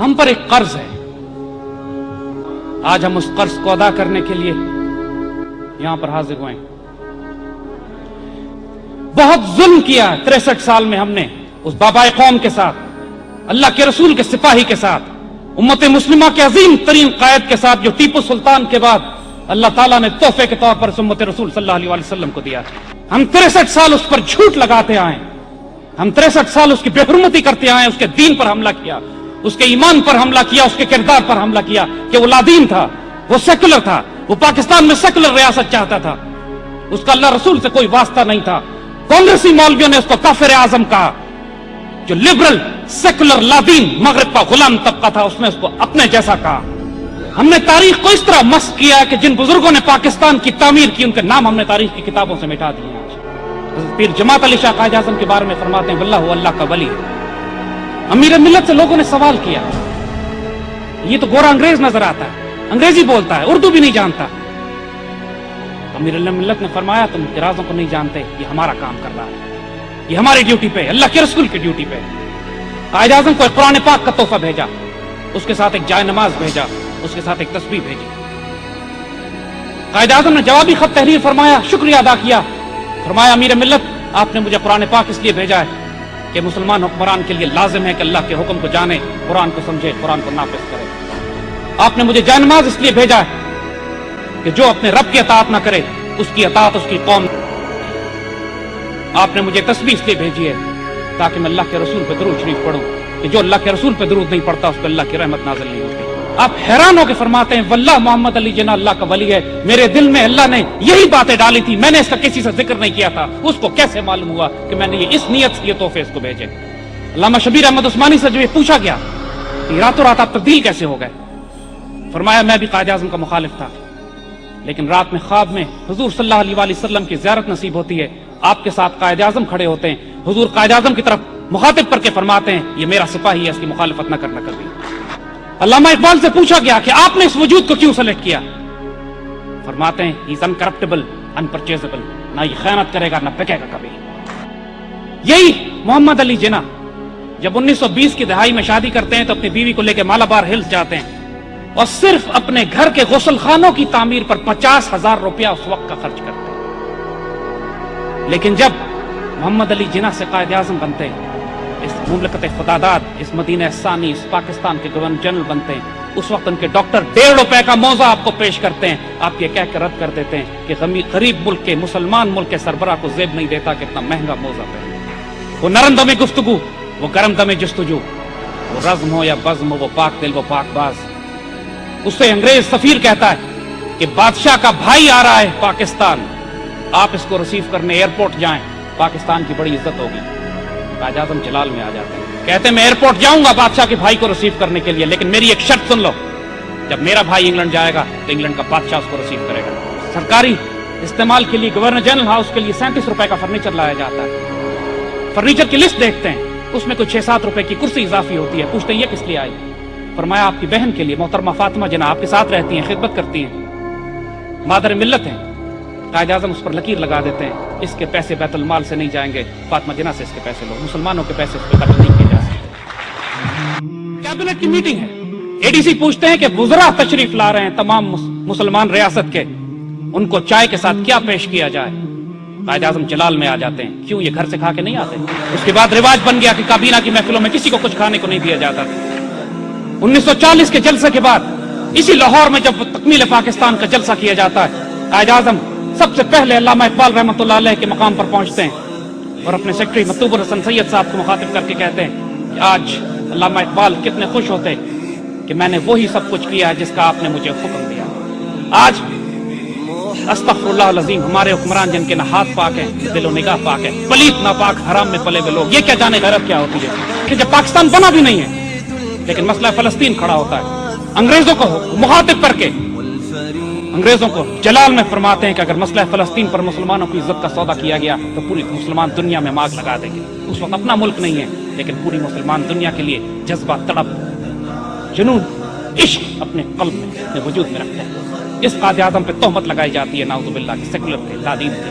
ہم پر ایک قرض ہے. آج ہم اس قرض کو ادا کرنے کے لیے یہاں پر حاضر ہوئے. بہت ظلم کیا 63 سال میں ہم نے اس بابائے قوم کے ساتھ, اللہ کے رسول کے سپاہی کے ساتھ, امت مسلمہ کے عظیم ترین قائد کے ساتھ, جو ٹیپو سلطان کے بعد اللہ تعالیٰ نے تحفے کے طور پر امت رسول صلی اللہ علیہ وسلم کو دیا. ہم 63 سال اس پر جھوٹ لگاتے آئے, ہم 63 سال اس کی بے حرمتی کرتے آئے, اس کے دین پر حملہ کیا, اس کے ایمان پر حملہ کیا, اس کے کردار پر حملہ کیا کہ وہ لادین تھا, وہ سیکولر تھا, وہ پاکستان میں سیکولر ریاست چاہتا تھا, اس کا اللہ رسول سے کوئی واسطہ نہیں تھا. کانگریسی مولویوں نے اس کو کافر اعظم کہا. جو لبرل سیکولر لادین مغرب کا غلام طبقہ تھا, اس نے اس کو اپنے جیسا کہا. ہم نے تاریخ کو اس طرح مسخ کیا کہ جن بزرگوں نے پاکستان کی تعمیر کی, ان کے نام ہم نے تاریخ کی کتابوں سے مٹا دیے. پیر جماعت علی شاہ قائد اعظم کے بارے میں فرماتے ہیں واللہ وہ اللہ کا ولی ہے. امیر ملت سے لوگوں نے سوال کیا, یہ تو گورا انگریز نظر آتا ہے, انگریزی بولتا ہے, اردو بھی نہیں جانتا. امیر ملت نے فرمایا تم رازوں کو نہیں جانتے, یہ ہمارا کام کر رہا ہے, یہ ہماری ڈیوٹی پہ, اللہ کے رسول کی ڈیوٹی پہ. قائد اعظم کو ایک قرآن پاک کا تحفہ بھیجا, اس کے ساتھ ایک جائے نماز بھیجا, اس کے ساتھ ایک تسبیح بھیجی. قائد اعظم نے جوابی خط تحریر فرمایا, شکریہ ادا کیا, فرمایا امیر ملت آپ نے مجھے قرآن پاک اس لیے بھیجا ہے کہ مسلمان حکمران کے لیے لازم ہے کہ اللہ کے حکم کو جانے, قرآن کو سمجھے, قرآن کو نافذ کرے. آپ نے مجھے جائے نماز اس لیے بھیجا ہے کہ جو اپنے رب کی اطاعت نہ کرے اس کی اطاعت اس کی قوم. آپ نے مجھے تسبیح اس لیے بھیجی ہے تاکہ میں اللہ کے رسول پہ درود شریف پڑھوں کہ جو اللہ کے رسول پہ درود نہیں پڑھتا اس پہ اللہ کی رحمت نازل نہیں ہوتی. آپ حیران ہو کے فرماتے ہیں واللہ محمد علی جناح اللہ کا ولی ہے. میرے دل میں اللہ نے یہی باتیں ڈالی تھی, میں نے اس کا کسی سے ذکر نہیں کیا تھا. اس کو کیسے معلوم ہوا کہ میں نے یہ اس نیت سے یہ تحفے اس کو بھیجے. علامہ شبیر احمد عثمانی سے جو یہ پوچھا گیا کہ راتوں رات آپ تبدیل کیسے ہو گئے, فرمایا میں بھی قائد اعظم کا مخالف تھا, لیکن رات میں خواب میں حضور صلی اللہ علیہ وآلہ وسلم کی زیارت نصیب ہوتی ہے, آپ کے ساتھ قائد اعظم کھڑے ہوتے ہیں, حضور قائد اعظم کی طرف مخاطب کر کے فرماتے ہیں یہ میرا سپاہی ہے, اس کی مخالفت نہ کرنا کبھی. علامہ اقبال سے پوچھا گیا کہ آپ نے اس وجود کو کیوں سلیکٹ کیا, فرماتے ہیں ہی از انکرپٹیبل انپرچیزبل, نہ یہ خیانت کرے گا نہ بکے گا کبھی. یہی محمد علی جناح جب 1920 کی دہائی میں شادی کرتے ہیں تو اپنی بیوی کو لے کے مالابار ہلز جاتے ہیں اور صرف اپنے گھر کے غسل خانوں کی تعمیر پر 50,000 روپیہ اس وقت کا خرچ کرتے ہیں. لیکن جب محمد علی جناح سے قائد اعظم بنتے ہیں, اس مملکت خداداد, اس مدینہ ثانی, اس پاکستان کے گورنر جنرل بنتے ہیں, اس وقت ان کے ڈاکٹر 1.5 روپے کا موزہ آپ کو پیش کرتے ہیں, آپ یہ کہہ کر رد کر دیتے ہیں کہ غریب ملک کے, مسلمان ملک کے سربراہ کو زیب نہیں دیتا کہ اتنا مہنگا موزہ پہنے. وہ نرم دم گفتگو, وہ گرم دم جستجو, وہ رزم ہو یا بزم ہو, وہ پاک دل وہ پاک باز. اس سے انگریز سفیر کہتا ہے کہ بادشاہ کا بھائی آ رہا ہے پاکستان, آپ اس کو ریسیو کرنے ایئرپورٹ جائیں, پاکستان کی بڑی عزت ہوگی. قائد اعظم جلال میں آ جاتے ہیں, کہتے ہیں میں ایئرپورٹ جاؤں گا بادشاہ کے بھائی کو ریسیو کرنے کے لیے, لیکن میری ایک شرط سن لو, جب میرا بھائی انگلینڈ جائے گا تو انگلینڈ کا بادشاہ اس کو ریسیو کرے گا. سرکاری استعمال کے لیے گورنر جنرل ہاؤس کے لیے 37 روپے کا فرنیچر لایا جاتا ہے. فرنیچر کی لسٹ دیکھتے ہیں, اس میں کوئی 6-7 روپے کی کرسی اضافی ہوتی ہے. پوچھتے ہیں یہ کس لیے آئی, فرمایا آپ کی بہن کے لیے, محترمہ فاطمہ جناح آپ کے ساتھ رہتی ہیں, خدمت کرتی ہیں, مادر ملت ہیں. قائد اعظم اس پر لکیر لگا دیتے ہیں اس کے پیسے بیت المال سے نہیں جائیں گے, فاطمہ جناح سے اس کے پیسے لو, مسلمانوں کے پیسے اس پہ قتل نہیں کیے جا سکتے. کیبنٹ کی میٹنگ ہے, اے ڈی سی پوچھتے ہیں کہ وزراء تشریف لا رہے ہیں تمام مسلمان ریاست کے, ان کو چائے کے ساتھ کیا پیش کیا جائے. قائد اعظم جلال میں آ جاتے ہیں, کیوں یہ گھر سے کھا کے نہیں آتے. اس کے بعد رواج بن گیا کہ کابینہ کی محفلوں میں کسی کو کچھ کھانے کو نہیں دیا جاتا. 1940 کے جلسے کے بعد اسی لاہور میں جب تکمیل پاکستان کا جلسہ کیا جاتا ہے, قائد اعظم سب سے پہلے علامہ اقبال رحمۃ اللہ علیہ کے مقام پر پہنچتے ہیں اور اپنے سیکرٹری مطلوب الحسن سید صاحب کو مخاطب کر کے کہتے ہیں کہ آج علامہ اقبال کتنے خوش ہوتے کہ میں نے وہی سب کچھ کیا ہے جس کا آپ نے مجھے حکم دیا. آج استغفر اللہ العظیم ہمارے حکمران جن کے نہ ہاتھ پاک ہیں, دل و نگاہ پاک ہے, پلیت ناپاک حرام میں پلے ہوئے لوگ, یہ کیا جانے غیرت کیا ہوتی ہے کہ جب پاکستان بنا بھی نہیں ہے لیکن مسئلہ فلسطین کھڑا ہوتا ہے. انگریزوں کو مخاطب کر کے انگریزوں کو جلال میں فرماتے ہیں کہ اگر مسئلہ فلسطین پر مسلمانوں کی عزت کا سودا کیا گیا تو پوری مسلمان دنیا میں ماگ لگا دیں گے. اس وقت اپنا ملک نہیں ہے لیکن پوری مسلمان دنیا کے لیے جذبہ, تڑپ, جنون, عشق اپنے قلب میں, اپنے وجود میں رکھتے ہیں. اس قائد اعظم پہ تہمت لگائی جاتی ہے نعوذ باللہ کہ سیکولر تھے, لادین تھے,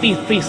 30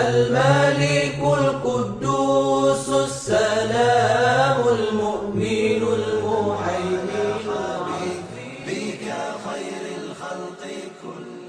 الملك القدوس السلام المؤمن المهيمن بك خير الخلق كلهم.